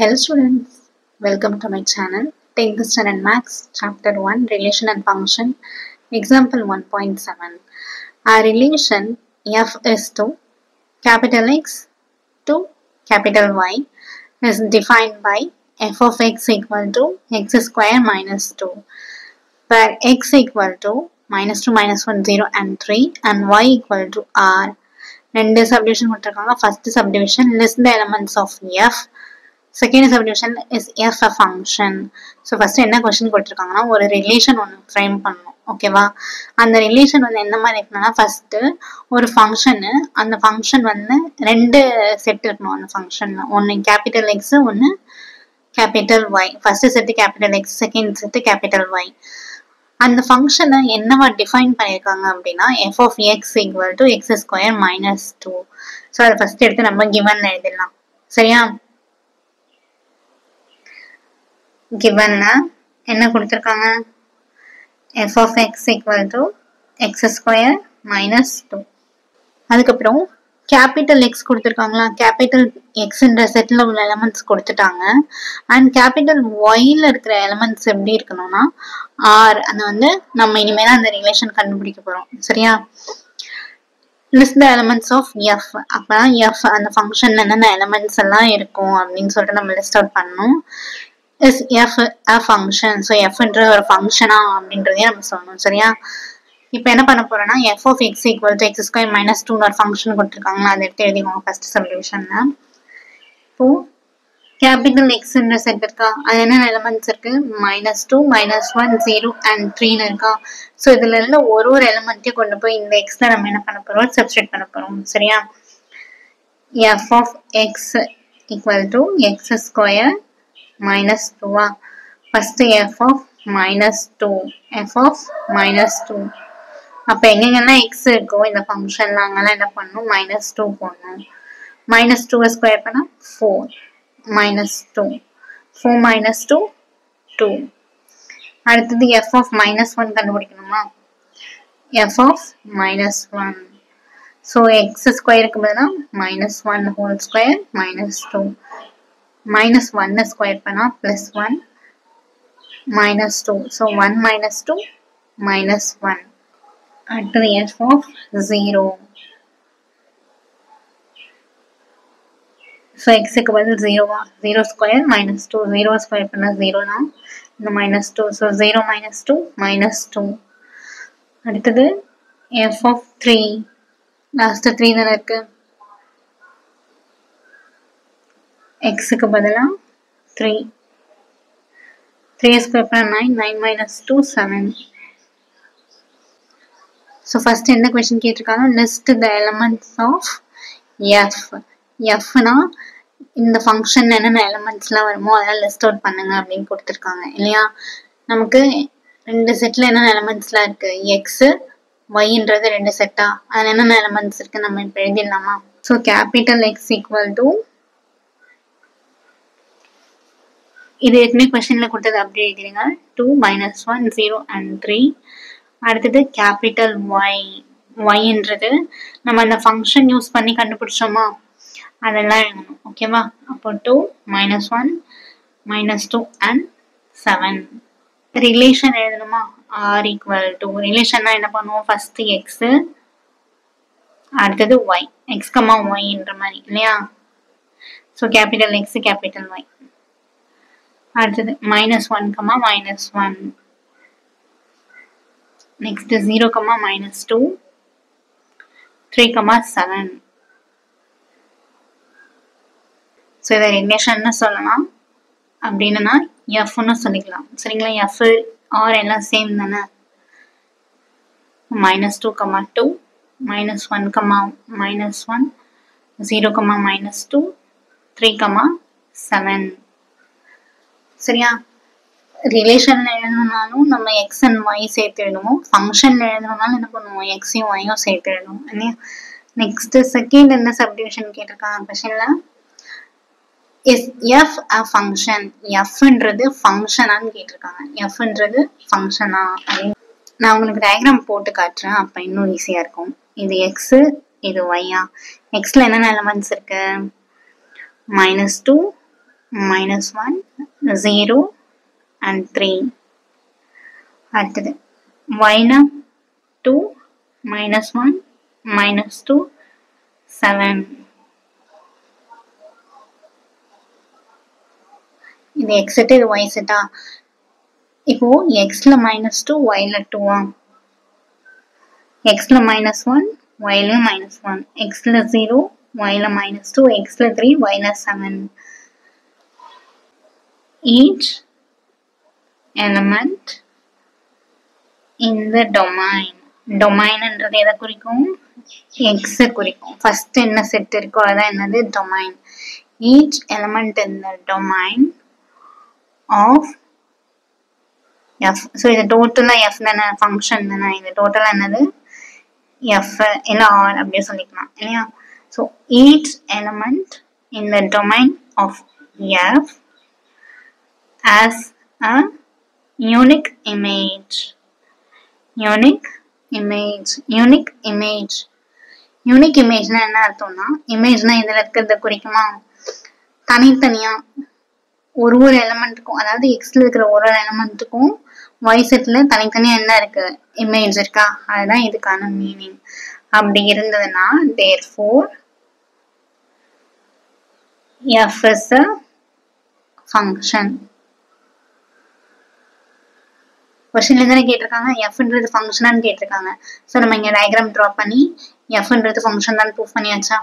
Hello students, welcome to my channel. 10th standard Maths, Chapter 1, Relation and Function, Example 1.7. A relation f is to capital X to capital Y is defined by f of x equal to x square minus 2, where x equal to minus 2, minus 1, 0 and 3 and y equal to r. ரெண்டு subdivision கொடுத்திருக்காங்க. First subdivision, list the elements of f. Second subdivision is f a function. So first என்ன question கொடுத்திருக்காங்கன்னா, ஒரு relation ஒன்று frame பண்ணணும். ஓகேவா? அந்த relation வந்து எந்த மாதிரி இருக்கணும்னா, ஃபர்ஸ்ட் ஒரு ஃபங்க்ஷனு, அந்த ஃபங்க்ஷன் வந்து ரெண்டு செட் இருக்கணும். அந்த ஃபங்க்ஷன்ல ஒன்று கேபிட்டல் எக்ஸ், ஒன்று capital Y. First set capital X, second set capital Y. அந்த ஃபங்க்ஷனை என்னவா டிஃபைன் பண்ணியிருக்காங்க அப்படின்னா, F of X equal to X square minus 2. So அதை ஃபர்ஸ்ட் எடுத்து நம்ம கிவன்ல எழுதிடலாம். சரியா? கிவன்ல என்ன கொடுத்துருக்காங்க? F of X equal to X square minus 2. அதுக்கப்புறம் கேபிட்டல் எக்ஸ் கொடுத்துருக்காங்களா? கேபிட்டல் எக்ஸ்ன்ற செட்டில் உள்ள எலமெண்ட்ஸ் கொடுத்துட்டாங்க. அண்ட் கேபிட்டல் ஒய்ல இருக்கிற எலமெண்ட்ஸ் எப்படி இருக்கணும்னா ஆர். அதை வந்து நம்ம இனிமேல் அந்த ரிலேஷன் கண்டுபிடிக்க போகிறோம். சரியா? List the elements of F. அப்போதான் எஃப் அந்த ஃபங்க்ஷன்ல என்னென்ன எலமெண்ட்ஸ் எல்லாம் இருக்கும் அப்படின்னு சொல்லிட்டு நம்ம லிஸ்ட் அவுட் பண்ணணும். Is F a function. So எஃப்ன்ற ஒரு ஃபங்க்ஷனா அப்படின்றதையும் நம்ம சொல்லணும். சரியா? இப்போ என்ன பண்ண போறோம்னா, F of X equal to X square minus 2 ஒரு ஃபங்க்ஷன் கொடுத்துருக்காங்களா, அதை எடுத்து எழுதிக்கோங்க ஃபர்ஸ்ட் சப்டிவிஷன்ல. இப்போ கேபிட்டல் எக்ஸ்ன்ற செட் இருக்கா, அது என்னென்ன எலிமெண்ட்ஸ் இருக்கு? மைனஸ் 2, மைனஸ் 1, 0 அண்ட் 3 இருக்கா. ஸோ இதுல இருந்து ஒரு எலிமெண்ட்டையும் கொண்டு போய் இந்த எக்ஸ்ல நம்ம என்ன பண்ண போறோம்? சப்ஸ்டிட் பண்ண போறோம். சரியா? F of X equal to X square minus 2. First f of minus 2. f of minus 2. அப்ப எங்கெங்கெல்லாம் x இருக்கோ இந்த ஃபங்க்ஷன்ல அங்கெல்லாம் என்ன பண்ணணும்? minus 2 போடணும். minus 2 ஸ்கொயர் பண்ணா 4. minus 2. 4 minus 2 2. அடுத்தது f of minus 1 கண்டுபிடிக்கணுமா? f of minus 1. So x ஸ்கொயருக்கு பதிலா minus 1 whole square minus 2. minus 1 square பண்ணா plus 1 minus 2. So 1 minus 2 minus 1. அடுத்தது f of 0. So x க்கு பதில் 0. 0 square minus 2. 0 square பண்ணா 0 தான். இந்த minus 2. So 0 minus 2 minus 2. அடுத்தது f of 3. last 3 தானே இருக்கு. x க்கு பதிலா 3. 3 ஸ்கொயர் பண்ணா 9. 9 minus 2 7. So first என்ன question கேட்டிருக்காங்க? list the elements of f. fனா இந்த ஃபங்க்ஷன்ல என்னென்ன எலிமெண்ட்ஸ்லாம் வருமோ அதெல்லாம் லிஸ்ட் அவுட் பண்ணுங்க அப்படின்னு கொடுத்துருக்காங்க இல்லையா? நமக்கு ரெண்டு செட்ல என்னென்ன எலிமெண்ட்ஸ்லாம் இருக்கு? எக்ஸ் ஒய்ன்றது ரெண்டு செட்டா, அதில் என்னென்ன எலிமெண்ட்ஸ் இருக்கு நம்ம இப்போ எழுதிடலாமா? So capital X equal to, இது ஏற்கனவே கொஸ்டின்ல கொடுத்தது அப்படியே எழுதிடுங்க. 2 minus 1 0 and 3. அடுத்தது கேபிட்டல் ஒய். ஒய்ன்றது நம்ம அந்த ஃபங்க்ஷன் யூஸ் பண்ணி கண்டுபிடிச்சோமா, அதெல்லாம் எழுதணும். ஓகேவா? அப்போ 2 minus 1 minus 2 and 7. ரிலேஷன் எழுதணுமா? ஆர் ஈக்குவல் டு, ரிலேஷன்னா என்ன பண்ணுவோம்? ஃபர்ஸ்ட் எக்ஸ், அடுத்தது ஒய், எக்ஸ் கமா ஒய்ன்ற மாதிரி இல்லையா? So capital X capital Y. அடுத்தது minus 1 comma minus 1. next 0 comma minus 2. 3 comma 7. So இதை ரிலேஷன்னு சொல்லலாம். அப்படின்னா எஃப்னு சொல்லிக்கலாம். சரிங்களா? எஃப் ஆர் எல்லாம் சேம் தானே. minus 2 comma 2. minus 1 comma minus 1. 0 comma minus 2. 3 comma 7. சரியா? ரிலேஷன்ல எழுதணும்னாலும் நம்ம எக்ஸ் அண்ட் ஒய் சேர்த்து எழுதுவோம். ஃபங்க்ஷன்ல எழுதணும்னாலும் என்ன பண்ணுவோம்? எக்ஸையும் ஒய்யும் சேர்த்து எழுதுவோம் இல்லையா? நெக்ஸ்ட் செகண்ட் என்ன சப்டிவிஷன் கேட்டிருக்காங்க கொஸ்டின்ல? Is F a function. எஃப்ன்றது ஃபங்க்ஷனான்னு கேட்டிருக்காங்க. எஃப்ன்றது ஃபங்க்ஷனா அப்படின்னு நான் உங்களுக்கு டயக்ராம் போட்டு காட்டுறேன், அப்போ இன்னும் ஈஸியா இருக்கும். இது எக்ஸ், இது ஒய்யா. எக்ஸ்ல என்னென்ன எலிமெண்ட்ஸ் இருக்கு? minus 2 -1 0 and 3. அடுத்தது y-னா 2 -1 -2 7. இது x செட் இது y செட்டா. இப்போ xல -2 yல 2 xல -1 yல -1 xல 0 yல -2 xல 3 yல 7. each element in the domain என்றது எதை குறிக்கும்? x குறிக்கும். ஃபர்ஸ்ட் என்ன செட் இருக்கோ அதான் என்னது domain. each element in the domain of f. so இது டோட்டலா f தானே, ஃபங்க்ஷன் தானே, இது டோட்டலா என்னது f இல்ல r அப்படியே சொல்லிக்கலாம் இல்லையா. so each element in the domain of f has a unique image. unique இமேஜ்னா என்ன அர்த்தம்னா, இமேஜ்னா இதுல இருக்கிறத குறிக்குமா, தனித்தனியா ஒரு எலிமெண்ட்டுக்கும், அதாவது எக்ஸ்ல இருக்கிற ஒரு எலிமெண்ட்டுக்கும் y செட்ல தனித்தனியா என்ன இருக்கு, இமேஜ் இருக்கா, அதுதான் இதுக்கான மீனிங். அப்படி இருந்ததுன்னா therefore f is a function. கொஸ்டின்ல தானே கேட்டிருக்காங்க fன்றது ஃபங்க்ஷனான்னு கேட்டிருக்காங்க. ஸோ நம்ம இங்க டயக்ராம் ட்ரா பண்ணி fன்றது ஃபங்க்ஷன் தான் ப்ரூவ் பண்ணியாச்சா.